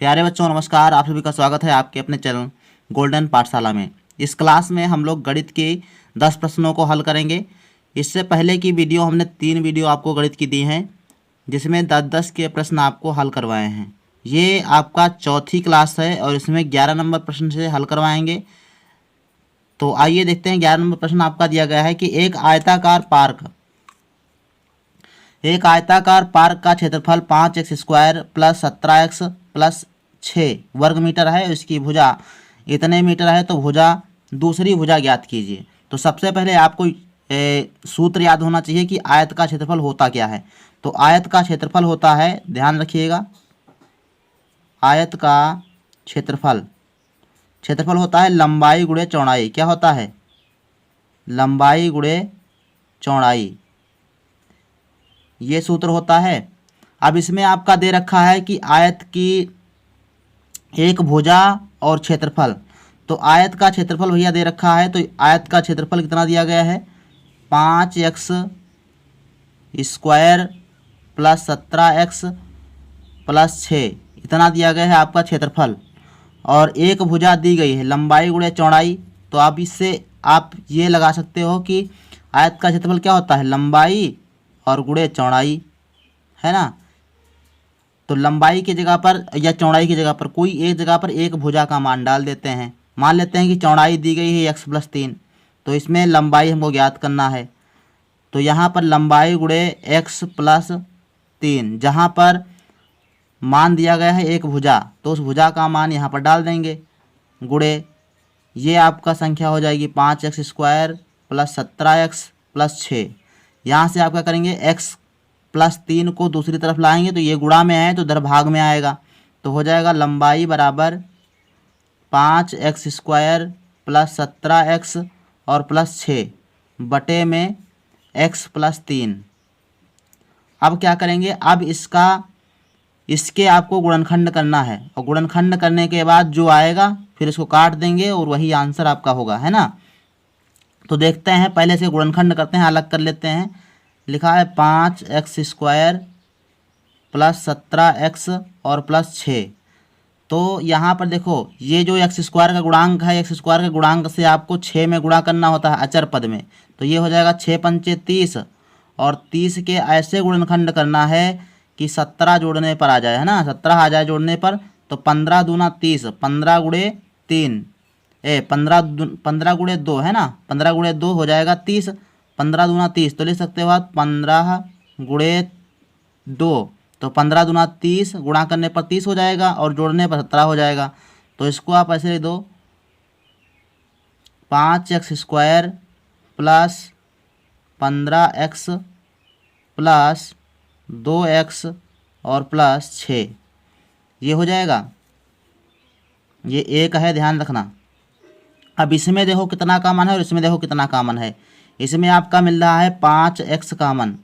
प्यारे बच्चों नमस्कार। आप सभी का स्वागत है आपके अपने चैनल गोल्डन पाठशाला में। इस क्लास में हम लोग गणित के 10 प्रश्नों को हल करेंगे। इससे पहले की वीडियो हमने 3 वीडियो आपको गणित की दी हैं, जिसमें 10-10 के प्रश्न आपको हल करवाए हैं। ये आपका चौथी क्लास है और इसमें 11 नंबर प्रश्न से हल करवाएंगे। तो आइए देखते हैं। 11 नंबर प्रश्न आपका दिया गया है कि एक आयताकार पार्क का क्षेत्रफल 5x² प्लस 17x प्लस 6 वर्ग मीटर है। इसकी भुजा इतने मीटर है, तो दूसरी भुजा ज्ञात कीजिए। तो सबसे पहले आपको सूत्र याद होना चाहिए कि आयत का क्षेत्रफल होता क्या है। तो आयत का क्षेत्रफल होता है, ध्यान रखिएगा, आयत का क्षेत्रफल होता है लंबाई गुणे चौड़ाई। क्या होता है? लंबाई गुणे चौड़ाई, ये सूत्र होता है। अब इसमें आपका दे रखा है कि आयत की एक भुजा और क्षेत्रफल। तो आयत का क्षेत्रफल भैया दे रखा है, तो आयत का क्षेत्रफल कितना दिया गया है? 5x² प्लस 17x प्लस 6 इतना दिया गया है आपका क्षेत्रफल। और एक भुजा दी गई है लंबाई गुणे चौड़ाई। तो आप इससे आप ये लगा सकते हो कि आयत का क्षेत्रफल क्या होता है? लंबाई और गुणे चौड़ाई, है ना। तो लंबाई की जगह पर या चौड़ाई की जगह पर कोई एक जगह पर एक भुजा का मान डाल देते हैं। मान लेते हैं कि चौड़ाई दी गई है x+3, तो इसमें लंबाई हमको ज्ञात करना है। तो यहाँ पर लंबाई गुणे x+3, जहाँ पर मान दिया गया है एक भुजा, तो उस भुजा का मान यहाँ पर डाल देंगे गुणे, ये आपका संख्या हो जाएगी 5x² प्लस 17x प्लस 6। यहाँ से आप क्या करेंगे? x+3 को दूसरी तरफ लाएंगे, तो ये गुणा में है तो इधर भाग में आएगा। तो हो जाएगा लंबाई बराबर 5x² प्लस 17x और प्लस 6 बटे में x+3। अब क्या करेंगे? अब इसके आपको गुणनखंड करना है, और गुणनखंड करने के बाद जो आएगा फिर इसको काट देंगे और वही आंसर आपका होगा, है ना। तो देखते हैं, पहले से गुणनखंड करते हैं, अलग कर लेते हैं। लिखा है 5x² प्लस 17x और प्लस 6। तो यहाँ पर देखो, ये जो x² का गुणांक है, x² के गुणांक से आपको 6 में गुणा करना होता है अचर पद में। तो ये हो जाएगा 6×5 = 30, और 30 के ऐसे गुणनखंड करना है कि 17 जोड़ने पर आ जाए, है ना। 17 आ जाए जोड़ने पर, तो 15 दूना 30, 15 गुणे 3 15 गुणे 2, है ना। 15 गुणे 2 हो जाएगा 30, 15 दूना 30, तो लिख सकते हो आप 15 गुणे 2। तो 15 दूना 30, गुणा करने पर 30 हो जाएगा और जोड़ने पर 17 हो जाएगा। तो इसको आप ऐसे लिख दो, 5x² plus 15x plus 2x और प्लस 6, ये हो जाएगा। ये एक है, ध्यान रखना। अब इसमें देखो कितना कॉमन है और इसमें देखो कितना कॉमन है। इसमें आपका मिल रहा है 5x कॉमन,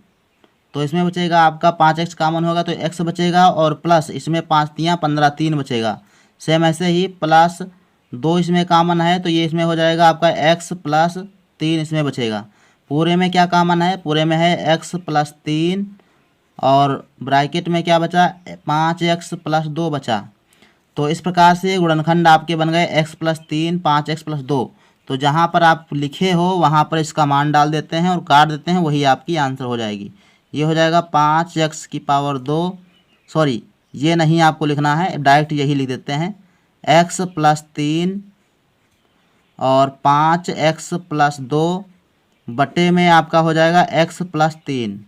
तो इसमें बचेगा आपका 5x कॉमन होगा तो x बचेगा, और प्लस इसमें 5 × 15 3 बचेगा। सेम ऐसे ही प्लस 2 इसमें कॉमन है, तो ये इसमें हो जाएगा आपका x+3 इसमें बचेगा। पूरे में क्या कॉमन है? पूरे में है x+3, और ब्रैकेट में क्या बचा? 5x+2 बचा। तो इस प्रकार से गुणनखंड आपके बन गए x+3 5x+2। तो जहाँ पर आप लिखे हो वहाँ पर इसका मान डाल देते हैं और काट देते हैं, वही आपकी आंसर हो जाएगी। ये हो जाएगा 5x⁻², सॉरी ये नहीं आपको लिखना है, डायरेक्ट यही लिख देते हैं, x+3 और 5x+2 बटे में आपका हो जाएगा x+3।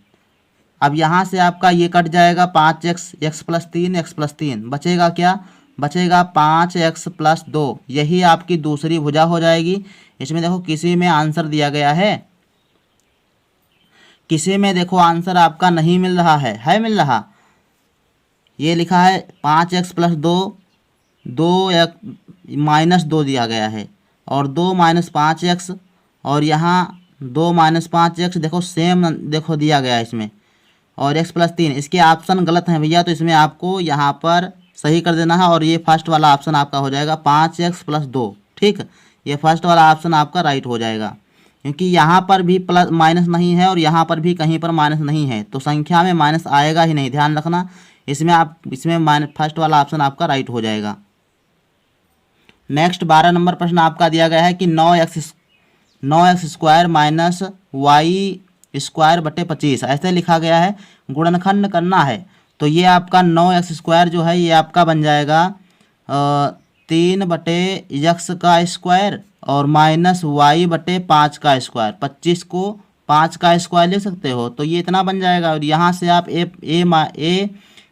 अब यहाँ से आपका ये कट जाएगा 5x, x+3 बचेगा क्या? बचेगा 5x+2। यही आपकी दूसरी भुजा हो जाएगी। इसमें देखो किसी में आंसर दिया गया है, किसी में देखो आंसर आपका नहीं मिल रहा है मिल रहा। ये लिखा है 5x+2, 2 दिया गया है, और 2 - 5x, और यहाँ 2 - 5x देखो सेम देखो दिया गया है इसमें, और x+3 इसके ऑप्शन गलत हैं भैया, तो इसमें आपको यहाँ पर सही कर देना है, और ये फर्स्ट वाला ऑप्शन आपका हो जाएगा 5x+2। ठीक, ये फर्स्ट वाला ऑप्शन आपका राइट हो जाएगा, क्योंकि यहाँ पर भी प्लस माइनस नहीं है और यहाँ पर भी कहीं पर माइनस नहीं है, तो संख्या में माइनस आएगा ही नहीं, ध्यान रखना। इसमें माइनस फर्स्ट वाला ऑप्शन आपका राइट हो जाएगा। नेक्स्ट 12 नंबर प्रश्न आपका दिया गया है कि 9x square minus Y square बटे 25 ऐसे लिखा गया है, गुणनखंड करना है। तो ये आपका 9x स्क्वायर जो है ये आपका बन जाएगा 3 बटे यक्स का स्क्वायर और माइनस वाई बटे 5 का स्क्वायर। 25 को 5 का स्क्वायर लिख सकते हो, तो ये इतना बन जाएगा। और यहाँ से आप ए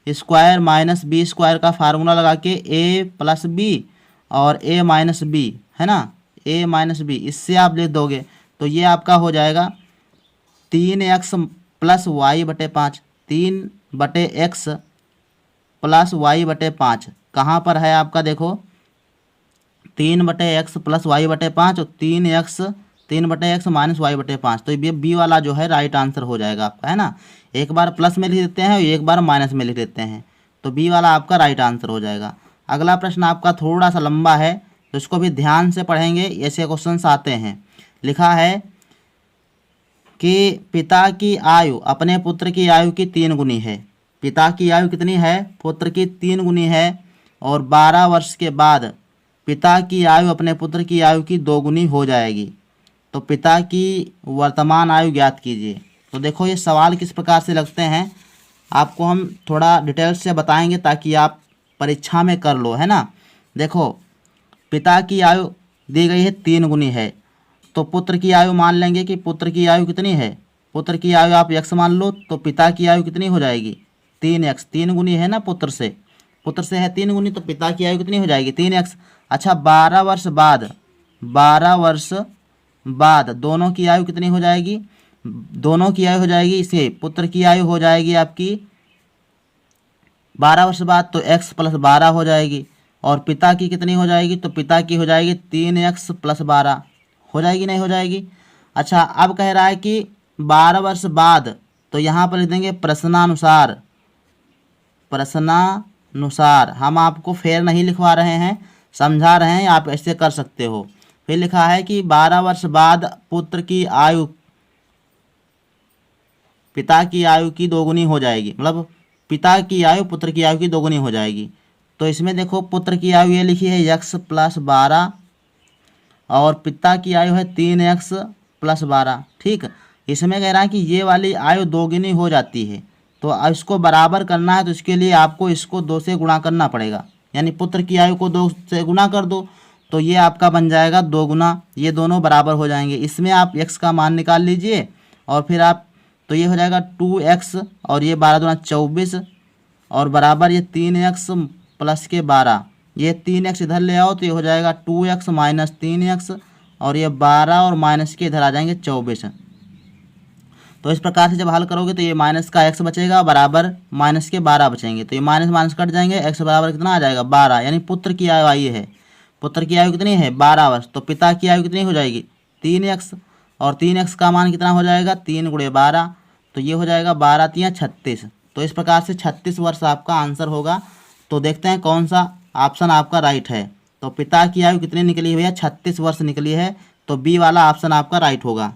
स्क्वायर माइनस बी स्क्वायर का फार्मूला लगा के ए प्लस बी और ए माइनस बी है ना, ए माइनस बी, इससे आप लिख दोगे तो ये आपका हो जाएगा 3x प्लस वाई बटे 5। 3 बटे एक्स प्लस वाई बटे 5 कहाँ पर है आपका, देखो 3 बटे एक्स प्लस वाई बटे 5 और 3 बटे एक्स माइनस वाई बटे 5। तो ये बी वाला जो है राइट आंसर हो जाएगा आपका, है ना। एक बार प्लस में लिख देते हैं और एक बार माइनस में लिख देते हैं, तो बी वाला आपका राइट आंसर हो जाएगा। अगला प्रश्न आपका थोड़ा सा लंबा है, तो इसको भी ध्यान से पढ़ेंगे, ऐसे क्वेश्चंस आते हैं। लिखा है कि पिता की आयु अपने पुत्र की आयु की 3 गुनी है। पिता की आयु कितनी है, पुत्र की 3 गुनी है, और 12 वर्ष के बाद पिता की आयु अपने पुत्र की आयु की 2 गुनी हो जाएगी। तो पिता की वर्तमान आयु ज्ञात कीजिए। तो देखो ये सवाल किस प्रकार से लगते हैं, आपको हम थोड़ा डिटेल्स से बताएंगे ताकि आप परीक्षा में कर लो, है ना। देखो पिता की आयु दी गई है 3 गुनी है, तो पुत्र की आयु मान लेंगे कि पुत्र की आयु कितनी है, पुत्र की आयु आप x मान लो, तो पिता की आयु कितनी हो जाएगी 3x। 3 गुनी है ना, पुत्र से है 3 गुनी, तो पिता की आयु कितनी हो जाएगी 3x। अच्छा 12 वर्ष बाद दोनों की आयु कितनी हो जाएगी, दोनों की आयु हो जाएगी, इसे पुत्र की आयु हो जाएगी आपकी 12 वर्ष बाद, तो x प्लस 12 हो जाएगी, और पिता की कितनी हो जाएगी, तो पिता की हो जाएगी 3x प्लस 12 हो जाएगी, नहीं हो जाएगी। अच्छा अब कह रहा है कि 12 वर्ष बाद, तो यहाँ पर लिख देंगे प्रश्नानुसार। हम आपको फेर नहीं लिखवा रहे हैं, समझा रहे हैं, आप ऐसे कर सकते हो। फिर लिखा है कि 12 वर्ष बाद पुत्र की आयु पिता की आयु की 2 गुनी हो जाएगी, मतलब पिता की आयु पुत्र की आयु की 2 गुनी हो जाएगी। तो इसमें देखो पुत्र की आयु ये लिखी है x प्लस 12 और पिता की आयु है 3x प्लस 12। ठीक, इसमें कह रहा है कि ये वाली आयु 2 गुनी हो जाती है, तो इसको बराबर करना है, तो इसके लिए आपको इसको 2 से गुणा करना पड़ेगा, यानी पुत्र की आयु को 2 से गुणा कर दो, तो ये आपका बन जाएगा 2 गुना, ये दोनों बराबर हो जाएंगे। इसमें आप x का मान निकाल लीजिए और फिर आप, तो ये हो जाएगा 2x और ये 12 दूना 24 और बराबर ये 3x प्लस के 12, ये 3x इधर ले आओ तो ये हो जाएगा 2x माइनस 3x और ये 12 और माइनस के इधर आ जाएंगे 24। तो इस प्रकार से जब हल करोगे तो ये माइनस का x बचेगा बराबर माइनस के 12 बचेंगे, तो ये माइनस माइनस कट जाएंगे, x बराबर कितना आ जाएगा 12, यानी पुत्र की आयु आई है, पुत्र की आयु कितनी है 12 वर्ष, तो पिता की आयु कितनी हो जाएगी 3x और 3x का मान कितना हो जाएगा 3 गुणे 12, तो ये हो जाएगा 12 3 36। तो इस प्रकार से 36 वर्ष आपका आंसर होगा। तो देखते हैं कौन सा ऑप्शन आपका राइट है। तो पिता की आयु कितनी निकली है भैया 36 वर्ष निकली है, तो बी वाला ऑप्शन आपका राइट होगा।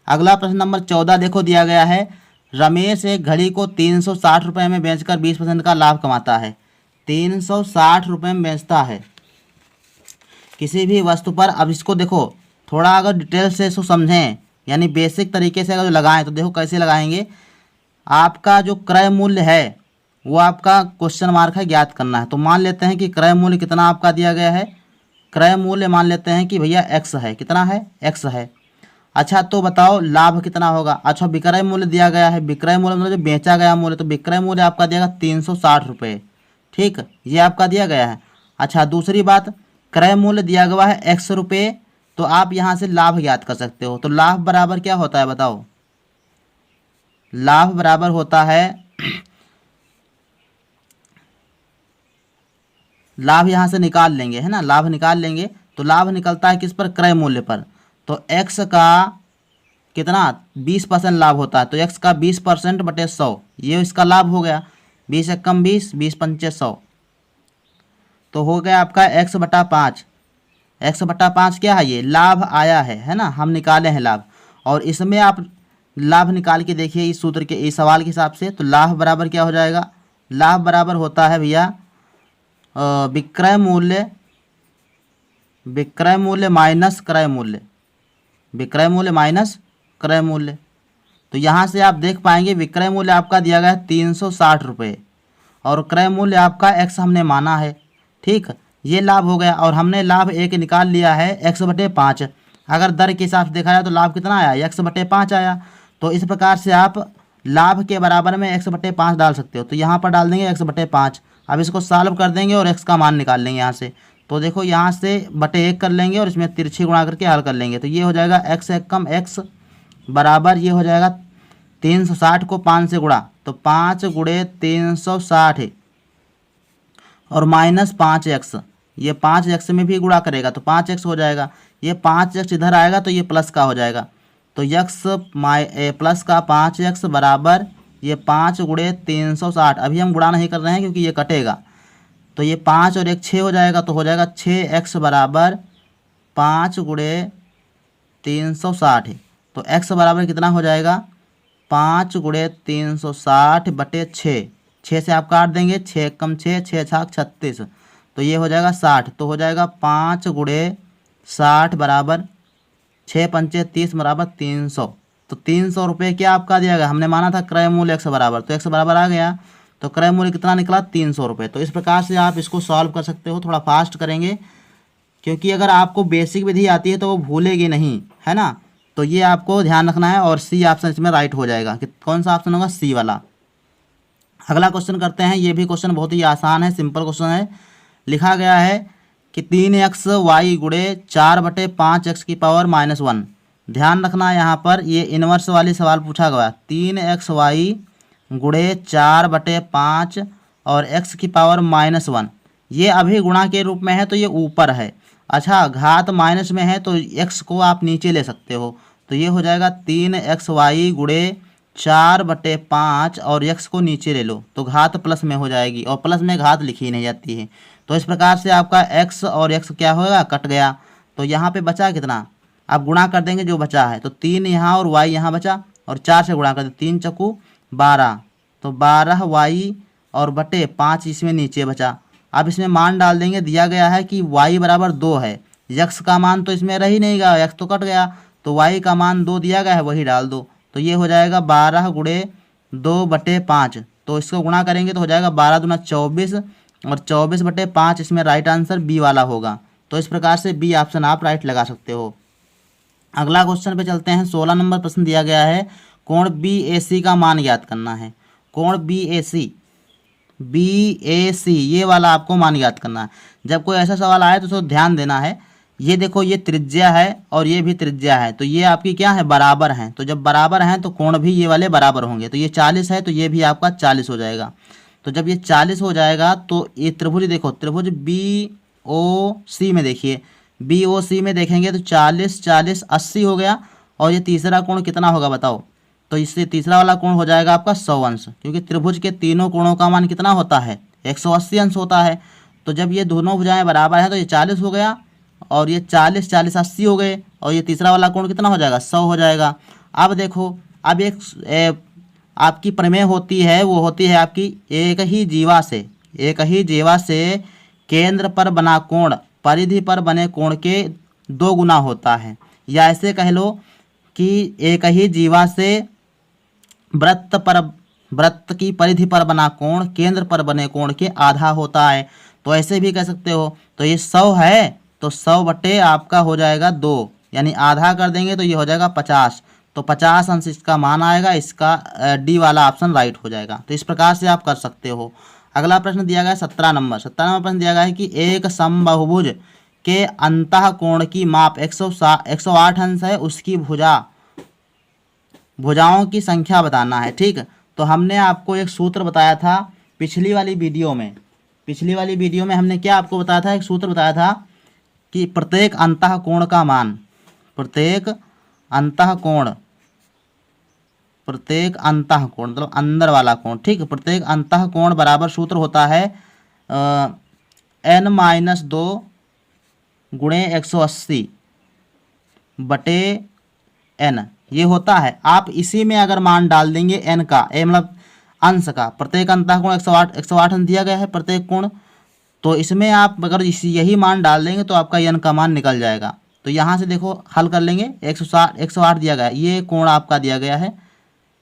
अगला प्रश्न नंबर 14 देखो दिया गया है, रमेश एक घड़ी को 360 रुपये में बेचकर 20% का लाभ कमाता है। 360 रुपये में बेचता है किसी भी वस्तु पर। अब इसको देखो थोड़ा अगर डिटेल से इसको समझें, यानी बेसिक तरीके से अगर लगाएं तो देखो कैसे लगाएंगे। आपका जो क्रय मूल्य है वो आपका क्वेश्चन मार्क है, ज्ञात करना है। तो मान लेते हैं कि क्रय मूल्य कितना आपका दिया गया है, क्रय मूल्य मान लेते हैं कि भैया x है, कितना है x है। अच्छा तो बताओ लाभ कितना होगा। अच्छा विक्रय मूल्य दिया गया है, विक्रय मूल्य मतलब जो बेचा गया मूल्य, तो विक्रय मूल्य आपका दिया गया 360 रुपये। ठीक, ये आपका दिया गया है। अच्छा दूसरी बात, क्रय मूल्य दिया गया है x रुपये, तो आप यहाँ से लाभ ज्ञात कर सकते हो। तो लाभ बराबर क्या होता है बताओ, लाभ बराबर होता है, लाभ यहाँ से निकाल लेंगे, है ना, लाभ निकाल लेंगे। तो लाभ निकलता है किस पर, क्रय मूल्य पर। तो x का कितना 20% लाभ होता है, तो x का 20% बटे 100, ये इसका लाभ हो गया। 20 एकम 20, 20 पंचे 100, तो हो गया आपका x बटा 5। x बटा 5 क्या है, ये लाभ आया है ना, हम निकाले हैं लाभ। और इसमें आप लाभ निकाल के देखिए इस सूत्र के, इस सवाल के हिसाब से, तो लाभ बराबर क्या हो जाएगा, लाभ बराबर होता है भैया विक्रय मूल्य माइनस क्रय मूल्य, विक्रय मूल्य माइनस क्रय मूल्य। तो यहाँ से आप देख पाएंगे विक्रय मूल्य आपका दिया गया है 360 रुपये और क्रय मूल्य आपका x हमने माना है। ठीक, ये लाभ हो गया और हमने लाभ एक निकाल लिया है x/5। अगर दर के हिसाब से देखा जाए तो लाभ कितना आया, x/5 आया। तो इस प्रकार से आप लाभ के बराबर में x/5 डाल सकते हो। तो यहाँ पर डाल देंगे x/5। अब इसको सॉल्व कर देंगे और x का मान निकाल लेंगे यहाँ से। तो देखो यहाँ से बटे 1 कर लेंगे और इसमें तिरछी गुणा करके हल कर लेंगे। तो ये हो जाएगा x एक कम x बराबर ये हो जाएगा 360 को 5 से गुणा, तो 5 गुणे 360 और माइनस 5x, ये 5x में भी गुणा करेगा तो 5x हो जाएगा। ये 5x इधर आएगा तो ये प्लस का हो जाएगा। तो x प्लस का 5x बराबर ये 5 गुणे 360। अभी हम गुणा नहीं कर रहे हैं क्योंकि ये कटेगा। तो ये 5 और 1 6 हो जाएगा। तो हो जाएगा 6x बराबर 5 गुणे 360। तो x बराबर कितना हो जाएगा 5 गुणे 360 बटे 6। 6 से आप काट देंगे, 6 कम 6, 6 छाक 36। तो ये हो जाएगा 60। तो हो जाएगा 5 गुणे 60 बराबर 6 पंचे 30 बराबर 300। तो 300 रुपये क्या आपका दिया गया, हमने माना था क्रय मूल्य x बराबर, तो x बराबर आ गया। तो क्रय मूल्य कितना निकला 300 रुपये। तो इस प्रकार से आप इसको सॉल्व कर सकते हो। थोड़ा फास्ट करेंगे क्योंकि अगर आपको बेसिक विधि आती है तो वो भूलेगी नहीं, है ना। तो ये आपको ध्यान रखना है और सी ऑप्शन इसमें राइट हो जाएगा। कि कौन सा ऑप्शन होगा, सी वाला। अगला क्वेश्चन करते हैं। ये भी क्वेश्चन बहुत ही आसान है, सिंपल क्वेश्चन है। लिखा गया है कि 3xy गुणे 4/5x⁻⁻1। ध्यान रखना यहाँ पर ये इन्वर्स वाली सवाल पूछा गया। 3xy गुणे 4/5 और x⁻⁻1। ये अभी गुणा के रूप में है तो ये ऊपर है। अच्छा, घात माइनस में है तो x को आप नीचे ले सकते हो। तो ये हो जाएगा 3xy गुणे 4/5 और x को नीचे ले लो तो घात प्लस में हो जाएगी और प्लस में घात लिखी नहीं जाती है। तो इस प्रकार से आपका x और x क्या होगा, कट गया। तो यहाँ पे बचा कितना, आप गुणा कर देंगे जो बचा है। तो 3 यहाँ और y यहाँ बचा और 4 से गुणा कर दे, 3 चक्कू 12। तो 12y और बटे 5 इसमें नीचे बचा। अब इसमें मान डाल देंगे। दिया गया है कि y बराबर 2 है, x का मान तो इसमें रह ही नहीं गया, x तो कट गया। तो y का मान 2 दिया गया है, वही डाल दो। तो ये हो जाएगा 12 गुणे 2/5। तो इसको गुणा करेंगे तो हो जाएगा 12 दूना 24 और 24/5 इसमें राइट आंसर बी वाला होगा। तो इस प्रकार से बी ऑप्शन आप राइट लगा सकते हो। अगला क्वेश्चन पे चलते हैं। 16 नंबर प्रश्न दिया गया है, कोण BAC का मान ज्ञात करना है। कोण BAC ये वाला आपको मान ज्ञात करना है। जब कोई ऐसा सवाल आए तो उसको ध्यान देना है। ये देखो, ये त्रिज्या है और ये भी त्रिज्या है, तो ये आपकी क्या है, बराबर हैं। तो जब बराबर हैं तो कोण भी ये वाले बराबर होंगे। तो ये 40 है तो ये भी आपका 40 हो जाएगा। तो जब ये 40 हो जाएगा तो ये त्रिभुज देखो, त्रिभुज BOC में देखिए, BOC में देखेंगे तो 40 40 80 हो गया। और ये तीसरा कोण कितना होगा बताओ। तो इससे तीसरा वाला कोण हो जाएगा आपका 100 अंश, क्योंकि त्रिभुज के तीनों कोणों का मान कितना होता है, 180 अंश होता है। तो जब ये दोनों भुजाएं बराबर हैं तो ये 40 हो गया और ये 40 40 80 हो गए और ये तीसरा वाला कोण कितना हो जाएगा, 100 हो जाएगा। अब देखो, अब एक आपकी प्रमेय होती है, वो होती है आपकी एक ही जीवा से केंद्र पर बना कोण परिधि पर बने कोण के 2 गुना होता है। या ऐसे कह लो कि एक ही जीवा से वृत्त की परिधि पर बना कोण केंद्र पर बने कोण के आधा होता है। तो ऐसे भी कह सकते हो। तो ये 100 है तो 100 बटे आपका हो जाएगा 2, यानी आधा कर देंगे तो ये हो जाएगा 50। तो 50 अंश इसका मान आएगा। इसका डी वाला ऑप्शन राइट हो जाएगा। तो इस प्रकार से आप कर सकते हो। अगला प्रश्न दिया गया है 17 नंबर प्रश्न दिया गया है कि एक समबाहुभुज के अंतः कोण की माप 108 अंश है, उसकी भुजाओं की संख्या बताना है। ठीक, तो हमने आपको एक सूत्र बताया था पिछली वाली वीडियो में हमने क्या आपको बताया था, एक सूत्र बताया था कि प्रत्येक अंतः कोण का मान, प्रत्येक अंतः कोण मतलब अंदर वाला कोण। ठीक, प्रत्येक अंतः कोण बराबर सूत्र होता है n-2 गुणे 180 बटे n, ये होता है। आप इसी में अगर मान डाल देंगे n का, मतलब अंश का, प्रत्येक अंतःकोण 108 अंश दिया गया है प्रत्येक कोण। तो इसमें आप अगर यही मान डाल देंगे तो आपका n का मान निकल जाएगा। तो यहाँ से देखो हल कर लेंगे, 108 दिया गया है, ये कोण आपका दिया गया है,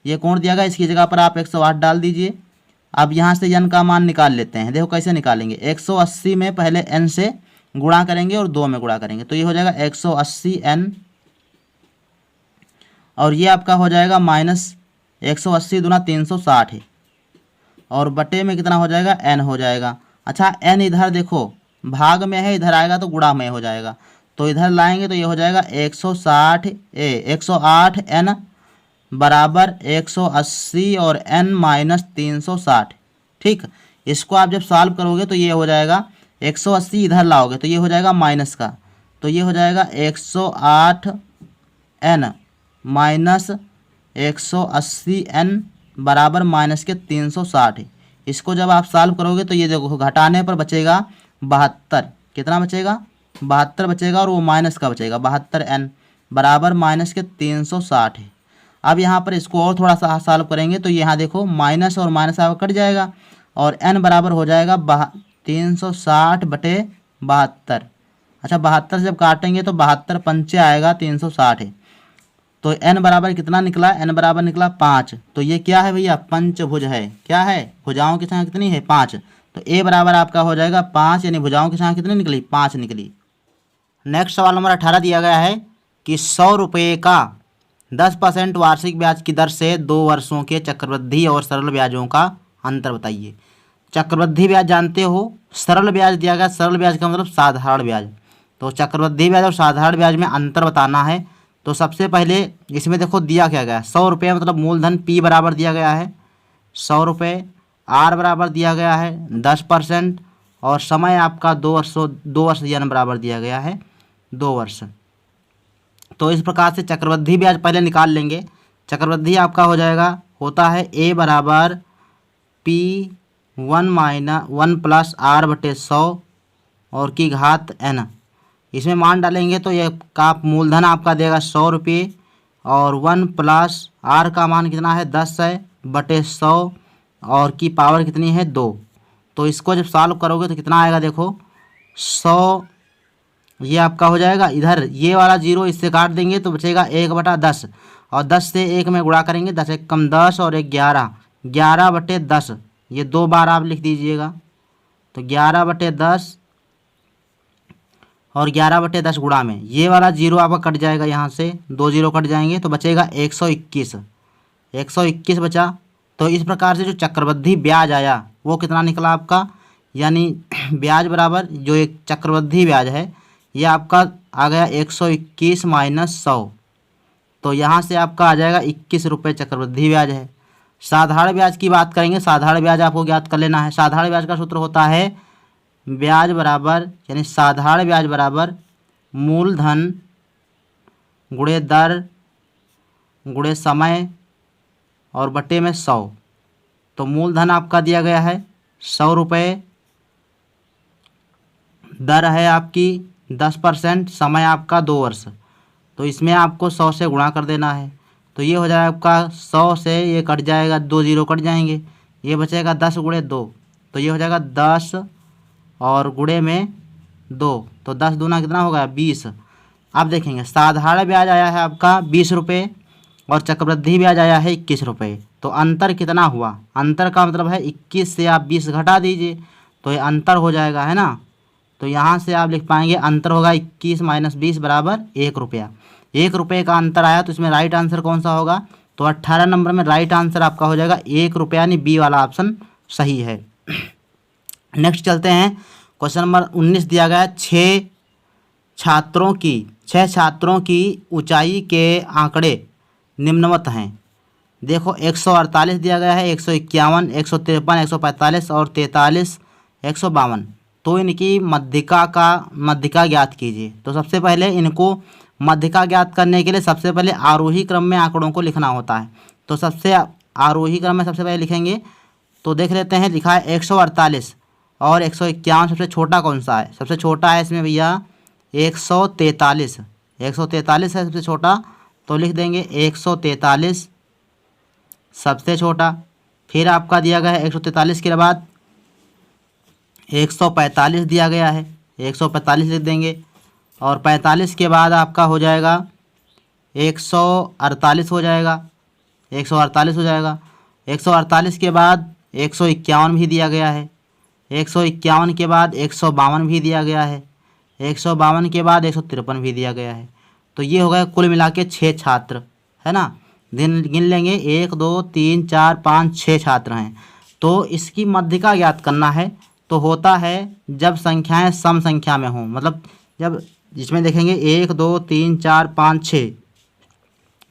ये कोण दिया गया, इसकी जगह पर आप 108 डाल दीजिए। अब यहाँ से n का मान निकाल लेते हैं। देखो कैसे निकालेंगे, 180 में पहले n से गुणा करेंगे और 2 में गुणा करेंगे, तो ये हो जाएगा 180n, और ये आपका हो जाएगा माइनस 180 दूना 360 है, और बटे में कितना हो जाएगा, n हो जाएगा। अच्छा n इधर देखो भाग में है, इधर आएगा तो गुणा में हो जाएगा, तो इधर लाएंगे तो ये हो जाएगा 108n बराबर 180 और n माइनस 360। ठीक, इसको आप जब सॉल्व करोगे तो ये हो जाएगा 180 इधर लाओगे तो ये हो जाएगा माइनस का, तो ये हो जाएगा 108n माइनस 180n बराबर माइनस के 360। इसको जब आप सॉल्व करोगे तो ये देखो घटाने पर बचेगा 72, कितना बचेगा, 72 बचेगा, और वो माइनस का बचेगा 72n बराबर माइनस के 360 है। अब यहाँ पर इसको और थोड़ा सा सॉल्व करेंगे तो यहाँ देखो माइनस और माइनस आपका कट जाएगा, और n बराबर हो जाएगा 360 बटे 72। अच्छा 72 जब काटेंगे तो 72 पंचे आएगा 360 है, तो n बराबर कितना निकला, n बराबर निकला 5। तो ये क्या है भैया, पंचभुज है। क्या है, भुजाओं की संख्या कितनी है, 5। तो a बराबर आपका हो जाएगा 5, यानी भुजाओं की संख्या कितनी निकली, 5 निकली। नेक्स्ट सवाल नंबर 18 दिया गया है कि 100 रुपये का 10% वार्षिक ब्याज की दर से 2 वर्षों के चक्रवृद्धि और सरल ब्याजों का अंतर बताइए। चक्रवृद्धि ब्याज जानते हो, सरल ब्याज दिया गया, सरल ब्याज का मतलब साधारण ब्याज। तो चक्रवृद्धि ब्याज और साधारण ब्याज में अंतर बताना है। तो सबसे पहले इसमें देखो दिया क्या गया है, 100 रुपये मतलब मूलधन p बराबर दिया गया है 100 रुपये, r बराबर दिया गया है 10%, और समय आपका 2 वर्ष n बराबर दिया गया है 2 वर्ष। तो इस प्रकार से चक्रवृद्धि ब्याज पहले निकाल लेंगे। चक्रवृद्धि आपका हो जाएगा, होता है a बराबर p1 प्लस r बटे 100 और की घात n। इसमें मान डालेंगे तो ये का मूलधन आपका देगा 100 रुपये, और 1 प्लस r का मान कितना है 10 है बटे 100, और की पावर कितनी है 2। तो इसको जब सॉल्व करोगे तो कितना आएगा, देखो 100 ये आपका हो जाएगा, इधर ये वाला 0 इससे काट देंगे तो बचेगा 1/10, और 10 से 1 में गुणा करेंगे, 10 1 कम 10 और 1 11 बटे 10, ये 2 बार आप लिख दीजिएगा। तो 11/10 और 11/10 गुणा में ये वाला 0 आपका कट जाएगा, यहाँ से 2 0 कट जाएंगे तो बचेगा 121 बचा। तो इस प्रकार से जो चक्रवृद्धि ब्याज आया वो कितना निकला आपका, यानी ब्याज बराबर जो एक चक्रवृद्धि ब्याज है ये आपका आ गया 121 माइनस 100। तो यहाँ से आपका आ जाएगा 21 रुपये चक्रवृद्धि ब्याज है। साधारण ब्याज की बात करेंगे, साधारण ब्याज आपको ज्ञात कर लेना है। साधारण ब्याज का सूत्र होता है ब्याज बराबर, यानी साधारण ब्याज बराबर मूलधन गुणे दर गुणे समय और बटे में 100। तो मूलधन आपका दिया गया है 100 रुपये, दर है आपकी 10%, समय आपका 2 वर्ष। तो इसमें आपको 100 से गुणा कर देना है। तो ये हो जाएगा आपका 100 से ये कट जाएगा, 2 0 कट जाएंगे, ये बचेगा 10 गुणे 2, तो ये हो जाएगा 10 और गुणे में 2, तो 10 दूना कितना होगा 20। अब देखेंगे साधारण ब्याज आया है आपका 20 रुपये और चक्रवृद्धि ब्याज आया है 21 रुपये। तो अंतर कितना हुआ, अंतर का मतलब है 21 से आप 20 घटा दीजिए तो ये अंतर हो जाएगा, है ना। तो यहाँ से आप लिख पाएंगे अंतर होगा 21 माइनस 20 बराबर 1 रुपया। 1 रुपये का अंतर आया तो इसमें राइट आंसर कौन सा होगा, तो 18 नंबर में राइट आंसर आपका हो जाएगा 1 रुपया, यानी बी वाला ऑप्शन सही है। नेक्स्ट चलते हैं, क्वेश्चन नंबर 19 दिया गया है 6 छात्रों की ऊंचाई के आंकड़े निम्नवत हैं। देखो 148 दिया गया है, 151, 153, 145 और 43, 152। तो इनकी मध्यिका ज्ञात कीजिए। तो सबसे पहले इनको मध्यिका ज्ञात करने के लिए सबसे पहले आरोही क्रम में आंकड़ों को लिखना होता है। तो सबसे आरोही क्रम में सबसे पहले लिखेंगे, तो देख लेते हैं। लिखा है 148 और 151, सबसे छोटा कौन सा है, सबसे छोटा है इसमें भैया 143 है सबसे छोटा, तो लिख देंगे 143 सबसे छोटा। फिर आपका दिया गया है 143 के बाद 145 दिया गया है, 145 लिख देंगे। और 45 के बाद आपका हो जाएगा 148 हो जाएगा, 148 हो जाएगा। 148 के बाद 151 भी दिया गया है, 151 के बाद 152 भी दिया गया है, 152 के बाद 153 भी दिया गया है। तो ये हो गया कुल मिला के 6 छात्र, है ना। दिन गिन लेंगे 1 2 3 4 5 6 छात्र हैं। तो इसकी मध्यिका ज्ञात करना है। तो होता है जब संख्याएं सम संख्या में हों, मतलब जब जिसमें देखेंगे 1 2 3 4 5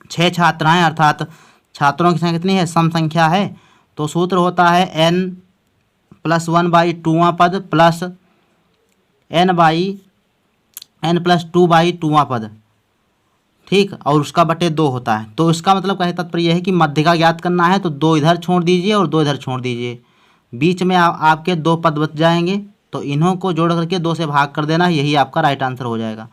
6 छात्र हैं, अर्थात छात्रों की संख्या कितनी है, सम संख्या है। तो सूत्र होता है n+1/2वां पद प्लस n+2/2वां पद, ठीक, और उसका बटे 2 होता है। तो इसका मतलब कहने तात्पर्य यह है कि मध्यिका ज्ञात करना है तो 2 इधर छोड़ दीजिए और 2 इधर छोड़ दीजिए, बीच में आपके 2 पद बच जाएंगे। तो इन्हों को जोड़ करके 2 से भाग कर देना, यही आपका राइट आंसर हो जाएगा।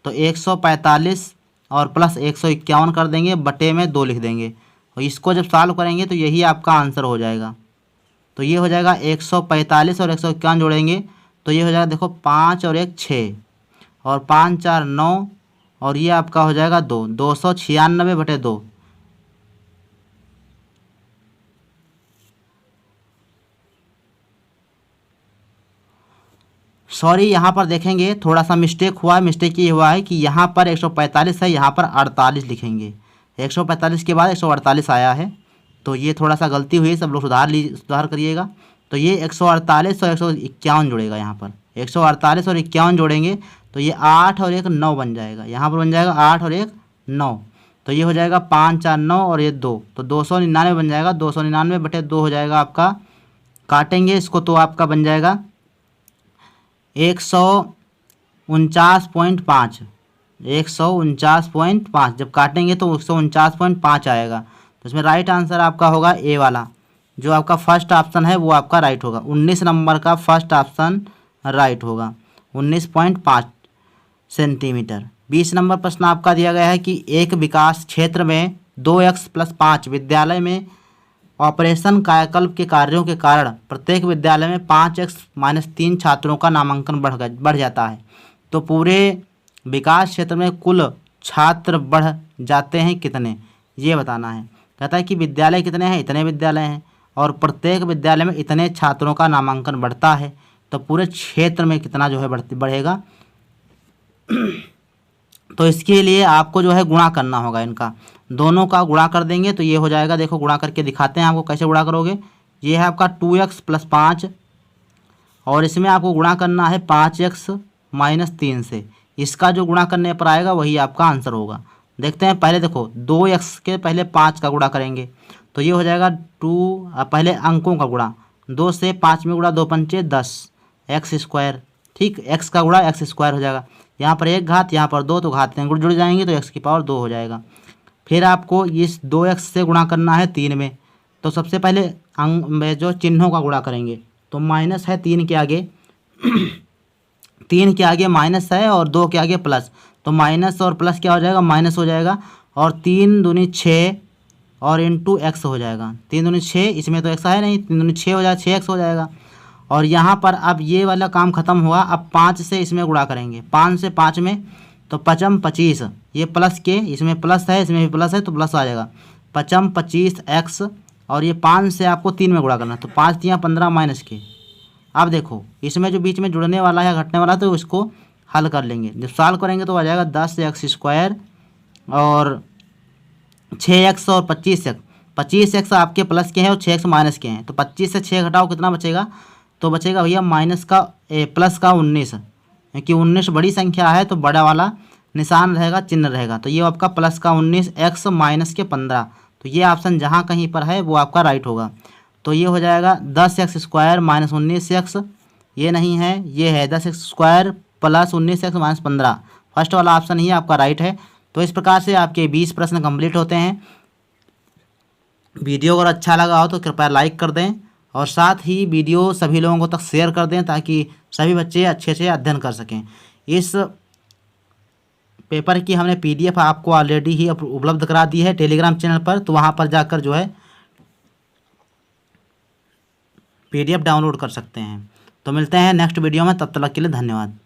तो 145 और प्लस 151 कर देंगे, बटे में 2 लिख देंगे और इसको जब सॉल्व करेंगे तो यही आपका आंसर हो जाएगा। तो ये हो जाएगा 145 और 151 जोड़ेंगे तो ये हो जाएगा, देखो 5 और 1 6 और 5 4 9 और ये आपका हो जाएगा 2, 296/2। सॉरी, यहाँ पर देखेंगे थोड़ा सा मिस्टेक हुआ है। मिस्टेक ये हुआ है कि यहाँ पर 145 है, यहाँ पर 48 लिखेंगे। 145 के बाद 148 आया है, तो ये थोड़ा सा गलती हुई है, सब लोग सुधार करिएगा। तो ये 148 और 151 जुड़ेगा, यहाँ पर 148 और 51 जोड़ेंगे तो ये 8 और 1 9 बन जाएगा। यहाँ पर बन जाएगा 8 और 1 9, तो ये हो जाएगा 5 4 9 और ये 2, तो 299 बन जाएगा। 299/2 हो जाएगा आपका, काटेंगे इसको तो आपका बन जाएगा 149.5, 149.5 जब काटेंगे तो 149.5 आएगा। तो इसमें राइट आंसर आपका होगा ए वाला, जो आपका फर्स्ट ऑप्शन है वो आपका राइट होगा। 19 नंबर का फर्स्ट ऑप्शन राइट होगा, 19.5 सेंटीमीटर। 20 नंबर प्रश्न आपका दिया गया है कि एक विकास क्षेत्र में 2x+5 विद्यालय में ऑपरेशन कायाकल्प के कार्यों के कारण प्रत्येक विद्यालय में 5x-3 छात्रों का नामांकन बढ़ जाता है। तो पूरे विकास क्षेत्र में कुल छात्र बढ़ जाते हैं कितने, ये बताना है। कहता है कि विद्यालय कितने हैं, इतने विद्यालय हैं और प्रत्येक विद्यालय में इतने छात्रों का नामांकन बढ़ता है। तो पूरे क्षेत्र में कितना जो है बढ़ेगा। तो इसके लिए आपको जो है गुणा करना होगा, इनका दोनों का गुणा कर देंगे तो ये हो जाएगा। देखो गुणा करके दिखाते हैं आपको कैसे गुणा करोगे। ये है आपका 2x+5 और इसमें आपको गुणा करना है 5x-3 से। इसका जो गुणा करने पर आएगा वही आपका आंसर होगा। देखते हैं, पहले देखो 2x के पहले 5 का गुणा करेंगे तो ये हो जाएगा 2, पहले अंकों का गुणा, 2 से 5 में गुणा 2 पंचे 10 x², ठीक, x का गुणा x² हो जाएगा। यहाँ पर 1 घात, यहाँ पर 2, तो घात जुड़ जाएंगे तो x⁴ 2 हो जाएगा। फिर आपको इस 2x से गुणा करना है 3 में, तो सबसे पहले अंक में जो चिन्हों का गुणा करेंगे तो माइनस है 3 के आगे 3 के आगे माइनस है और 2 के आगे प्लस, तो माइनस और प्लस क्या हो जाएगा, माइनस हो जाएगा। और 3 दूनी 6 और इंटू x हो जाएगा, 3 दूनी 6, इसमें तो x है नहीं, 3 दूनी 6 हो जाएगा, 6x हो जाएगा। और यहाँ पर अब ये वाला काम खत्म हुआ, अब 5 से इसमें गुणा करेंगे, 5 से 5 में तो 5×5 ये प्लस के, इसमें प्लस है इसमें भी प्लस है तो प्लस आ जाएगा 5×25x। और ये 5 से आपको 3 में गुणा करना, तो 5 × 15 माइनस के। अब देखो इसमें जो बीच में जुड़ने वाला है घटने वाला तो इसको हल कर लेंगे, जब सॉल्व करेंगे तो आ जाएगा 10x² और 6x और 25x। 25x आपके प्लस के हैं और 6x माइनस के हैं, तो 25 से 6 घटाओ कितना बचेगा, तो बचेगा भैया माइनस का प्लस का 19, क्योंकि 19 बड़ी संख्या है तो बड़ा वाला निशान रहेगा, चिन्ह रहेगा। तो ये आपका प्लस का 19 x माइनस के 15, तो ये ऑप्शन जहाँ कहीं पर है वो आपका राइट होगा। तो ये हो जाएगा 10x² माइनस 19x, ये नहीं है, ये है 10x² plus 19x minus 15, first वाला ऑप्शन ही आपका राइट है। तो इस प्रकार से आपके 20 प्रश्न कंप्लीट होते हैं। वीडियो अगर अच्छा लगा हो तो कृपया लाइक कर दें और साथ ही वीडियो सभी लोगों तक शेयर कर दें ताकि सभी बच्चे अच्छे से अध्ययन कर सकें। इस पेपर की हमने PDF आपको ऑलरेडी ही उपलब्ध करा दी है टेलीग्राम चैनल पर, तो वहाँ पर जाकर जो है PDF डाउनलोड कर सकते हैं। तो मिलते हैं नेक्स्ट वीडियो में, तब तक के लिए धन्यवाद।